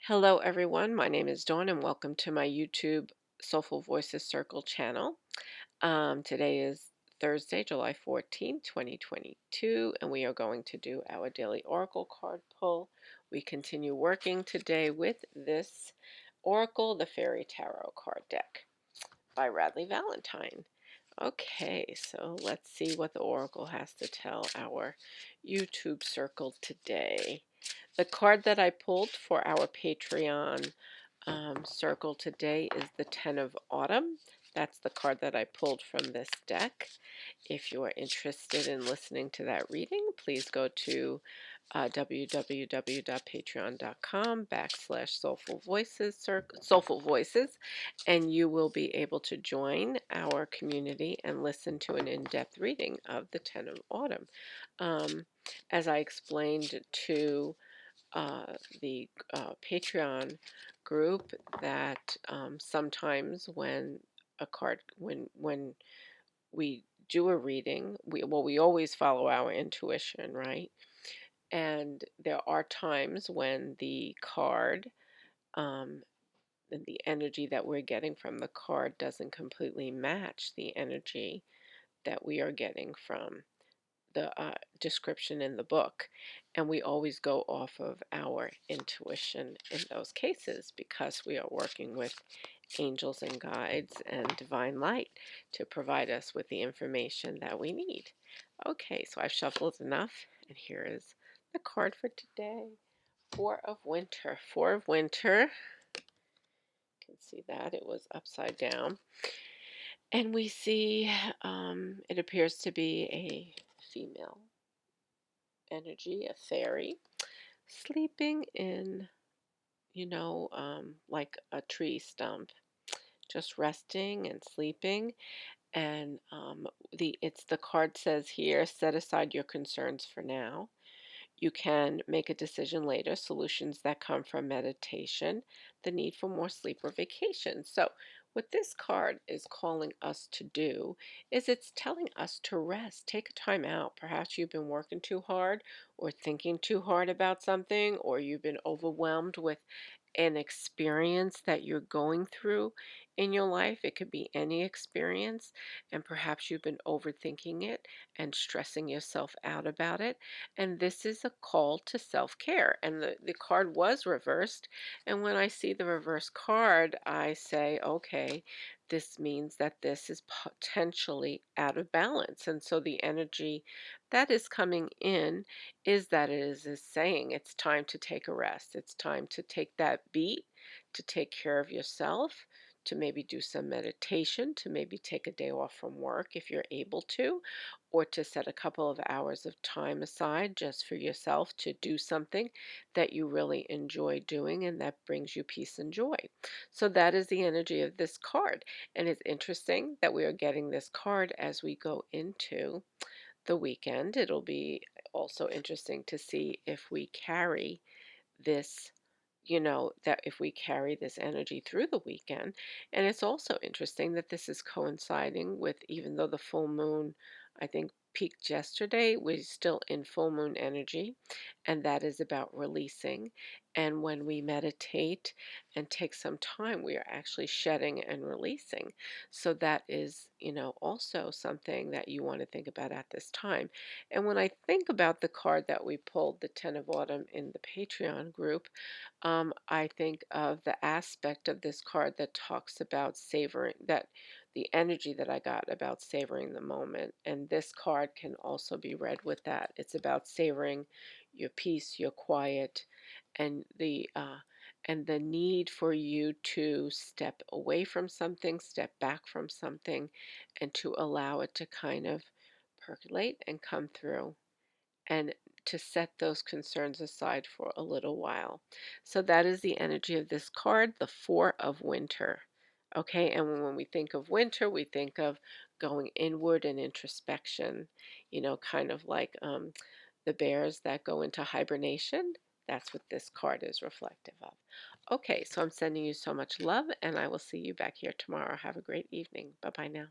Hello, everyone. My name is Dawn, and welcome to my YouTube Soulful Voices Circle channel. Today is Thursday, July 14th, 2022, and we are going to do our daily oracle card pull. We continue working today with this oracle, the Fairy Tarot card deck by Radley Valentine. Okay, so let's see what the oracle has to tell our YouTube circle today. The card that I pulled for our Patreon circle today is the Ten of Autumn. That's the card that I pulled from this deck. If you are interested in listening to that reading, please go to www.patreon.com/soulful voices, and you will be able to join our community and listen to an in-depth reading of the Ten of Autumn. As I explained to the Patreon group, that sometimes when we do a reading, we always follow our intuition, right? And there are times when the card um, and the energy that we're getting from the card doesn't completely match the energy that we are getting from the description in the book. And we always go off of our intuition in those cases because we are working with angels and guides and divine light to provide us with the information that we need. Okay, so I've shuffled enough, and here is the card for today. Four of Winter. Four of Winter. You can see that it was upside down. And we see it appears to be a female energy, a fairy, sleeping in, like a tree stump, just resting and sleeping. And the card says here, set aside your concerns for now. You can make a decision later, solutions that come from meditation, the need for more sleep or vacation. So, what this card is calling us to do is it's telling us to rest, take a time out. Perhaps you've been working too hard or thinking too hard about something, or you've been overwhelmed with an experience that you're going through in your life. It could be any experience, and perhaps you've been overthinking it and stressing yourself out about it. And this is a call to self-care. And the card was reversed. And when I see the reverse card, I say, okay, this means that this is potentially out of balance. And so the energy that is coming in is that it is saying it's time to take a rest. It's time to take that beat, to take care of yourself, to maybe do some meditation, to maybe take a day off from work if you're able to, or to set a couple of hours of time aside just for yourself to do something that you really enjoy doing and that brings you peace and joy. So that is the energy of this card. And it's interesting that we are getting this card as we go into the weekend. It'll be also interesting to see if we carry this, that if we carry this energy through the weekend. And it's also interesting that this is coinciding with, even though the full moon, I think, peaked yesterday, we're still in full moon energy, and that is about releasing. And when we meditate and take some time, we are actually shedding and releasing. So that is, also something that you want to think about at this time. And when I think about the card that we pulled, the Ten of Autumn, in the Patreon group, I think of the aspect of this card that talks about savoring, that the energy that I got about savoring the moment. And this card can also be read with that. It's about savoring your peace, your quiet, and the need for you to step away from something, step back from something, and to allow it to kind of percolate and come through, and to set those concerns aside for a little while. So that is the energy of this card, the Four of Winter. Okay, and when we think of winter, we think of going inward and introspection, kind of like the bears that go into hibernation. That's what this card is reflective of. Okay, so I'm sending you so much love, and I will see you back here tomorrow. Have a great evening. Bye bye now.